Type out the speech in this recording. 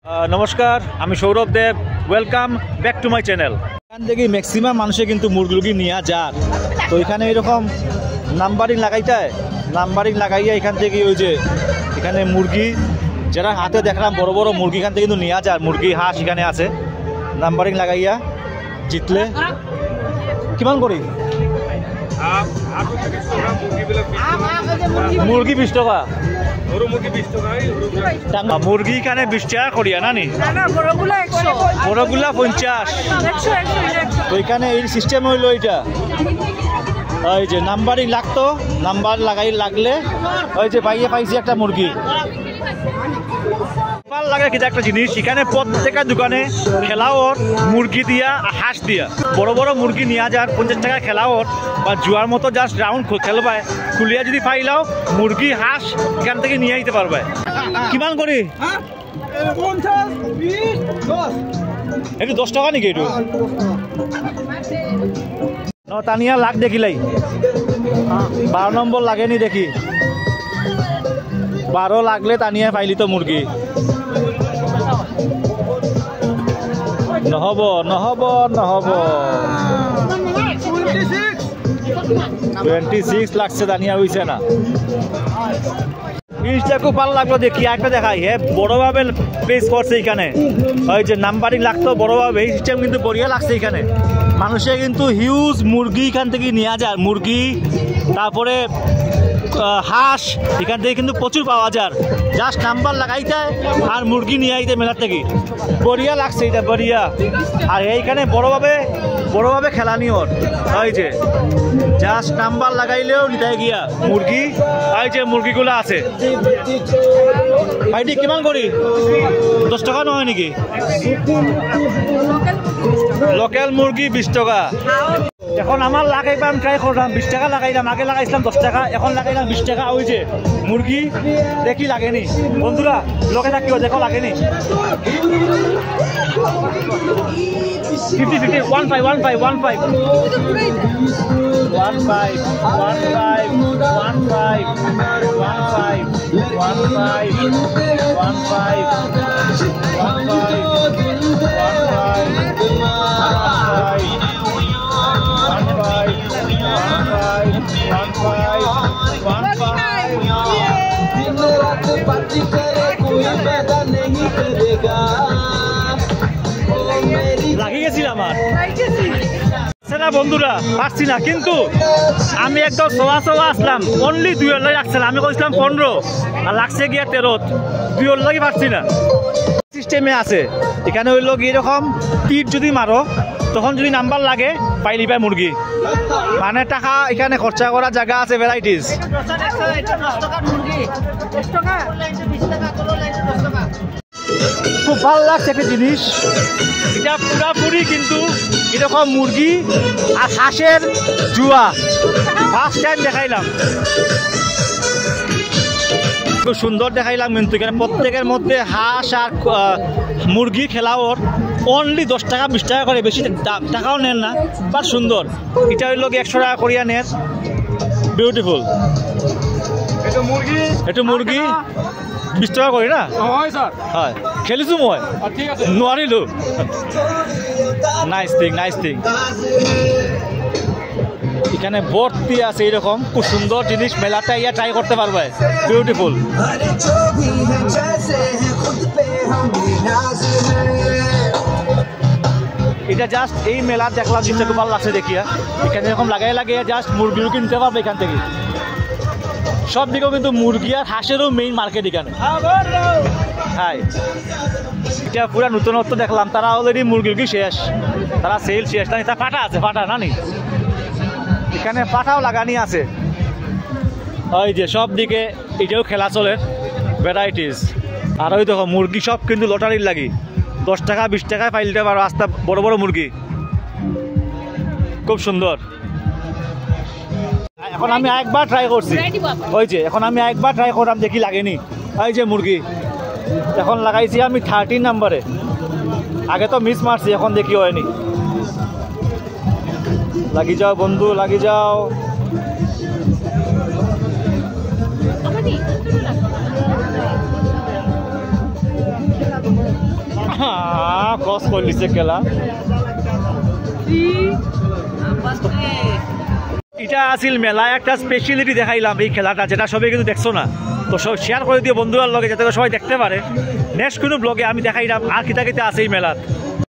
নমস্কার, আমি Sourav Dev. Welcome back to my channel. এখান থেকে ম্যাক্সিমাম মানুষে কিন্তু মুরগি নিয়ে যার, তো এখানে এরকম নাম্বারিং লাগাইয়া এখান থেকে ওই যে এখানে মুরগি যারা হাতে দেখলাম বড় বড় মুরগি এখান থেকে কিন্তু নিয়ে যার, মুরগি হাঁস এখানে আছে। নাম্বারিং লাগাইয়া জিতলে কিমান করি? মুরগি 20 টাকা, মুরগি এখানে 20 টাকা করিয়া নানি, বড়গুলা 50। তো এখানে এই সিস্টেম হইলো এটা, ওই যে নাম্বারিং লাগতো, নাম্বার লাগলে ওই যে পাইয়ে পাইছি একটা মুরগি। লাগে কিন্তু একটা জিনিস, এখানে প্রত্যেকটা দোকানে খেলাওর মুরগি দিয়া হাঁস দিয়া, বড় বড় মুরগি নিয়ে যার 50 টাকা খেলাওর বা জুয়ার মতো জাস্ট রাউন্ড খেলবায় খুলিয়া যদি পাইলাও মুরগি হাঁস এখান থেকে নিয়ে আইতে পারবে। কিমান করি? একটু 10 টাকা নাকি? একটু তানিয়া লাগ দেখিলাই 12 নম্বর লাগেনি দেখি, 12 লাগলে তানিয়া পাইলি তো মুরগি। নহব 26 লাগছে, তানিয়া হইছে না। জিনিসটা খুব ভালো লাগলো দেখি, একটা দেখাই। হ্যাঁ, বড়ভাবে প্লেস করছে এখানে, ওই যে নাম্বারিং লাগতো বড়ভাবে, এই সিস্টেম কিন্তু বড়িয়া লাগছে এখানে। মানুষে কিন্তু হিউজ মুরগি এখান থেকে নিয়ে যায়, মুরগি তারপরে হাঁস এখান থেকে কিন্তু প্রচুর পাওয়া যায়। জাস্ট নাম্বার লাগাইতে আর মুরগি নিয়ে আইতে মেলার থেকে, বড়িয়া লাগছে এটা, বড়িয়া। আর এইখানে বড়ভাবে খেলানি ওর, ওই যে জাস্ট নাম্বার লাগাইলেও নিতে গিয়া মুরগি, ওই যে মুরগিগুলো আছে। ভাইটি কিমান করি? 10 টাকা নহয় নাকি? লোকাল মুরগি 20 টাকা। এখন আমার লাগাইবাম, ট্রাই করলাম 20 টাকা লাগাইলাম, আগে লাগাইছিলাম 10 টাকা, এখন লাগাইলাম 20 টাকা। ওই যে মুরগি দেখি লাগেনি বন্ধুরা, লোকে থাকিও দেখো লাগেনি। 50 লাগি গেছিল আমার বন্ধুরা, পারছি না। কিন্তু আমি একদম সোয়া আসলাম, অনলি 2 লই রাখছিলাম। আমি কইছিলাম 15 আর লাগছে গিয়া 13, 2 লগই পারছি না। সিস্টেমে আছে এখানে, হইল কি এরকম তীর যদি মারো তখন যদি নাম্বার লাগে পাইলি পায় মুরগি, মানে টাকা এখানে খরচা করা জায়গা আছে, ভ্যারাইটিস। খুব ভালো লাগছে একটা জিনিস, এটা পুরাপুরি কিন্তু এরকম মুরগি আর হাঁসের জুয়া ফার্স্ট টাইম দেখাইলাম। খুব সুন্দর দেখাইলাম কিন্তু এখানে প্রত্যেকের মধ্যে হাঁস আর মুরগি খেলাওর অনলি 10 টাকা 20 টাকা করে, বেশি টাকাও নেন না, বাট সুন্দর। এটা হইল 100 টাকা করিয়া নেন, বিউটিফুল। এটা মুরগি 20 টাকা করে না? হয় খেলিছো মই, নোৱাৰিলো। Nice thing. এখানে ভর্তি আছে এরকম খুব সুন্দর জিনিস, মেলাটা ইয়া ট্রাই করতে পারবে, বিউটিফুল। এটা জাস্ট এই মেলা দেখলাম, জিনিসটা খুব ভালো লাগছে দেখিয়া। এখানে এরকম লাগাইয়া জাস্ট মুরগি নিতে পারবে এখান থেকে। সব দিকেও কিন্তু মুরগি আর হাঁসেরও মেইন মার্কেট এখানে। হ্যাঁ, এটা পুরো নতুনত্ব দেখলাম। তারা অলরেডি মুরগি শেষ, তারা সেল শেষ। না, এটা পাঠা আছে, পাঠা নানি, এখানে পাঠাও লাগানি আছে। ওই যে সব দিকে এটাও খেলা চলে, ভ্যারাইটিস। আর ওই দেখো মুরগি সব কিন্তু লটারির লাগি, 10 টাকা 20 টাকায় পাইলতে পারো রাস্তা, বড় বড় মুরগি, খুব সুন্দর। এখন আমি একবার ট্রাই করছি, ওই যে এখন আমি একবার ট্রাই করলাম, দেখি লাগেনি। ওই যে মুরগি এখন লাগাইছি আমি 13 নম্বরে, আগে তো মিস মারছি, এখন দেখি হয়নি। লাগি যাও বন্ধু, লাগি যাও। কস করলিছে খেলা এটা আছিল মেলা একটা স্পেশালিটি দেখাইলাম এই খেলাটা, যেটা সবাই কিন্তু দেখছো না। তো সব শেয়ার করে দিও বন্ধুরার লগে, যাতে সবাই দেখতে পারে। নেক্সট কোনো ব্লগে আমি দেখাইলাম আর কিতা কিতা আছে এই মেলাত।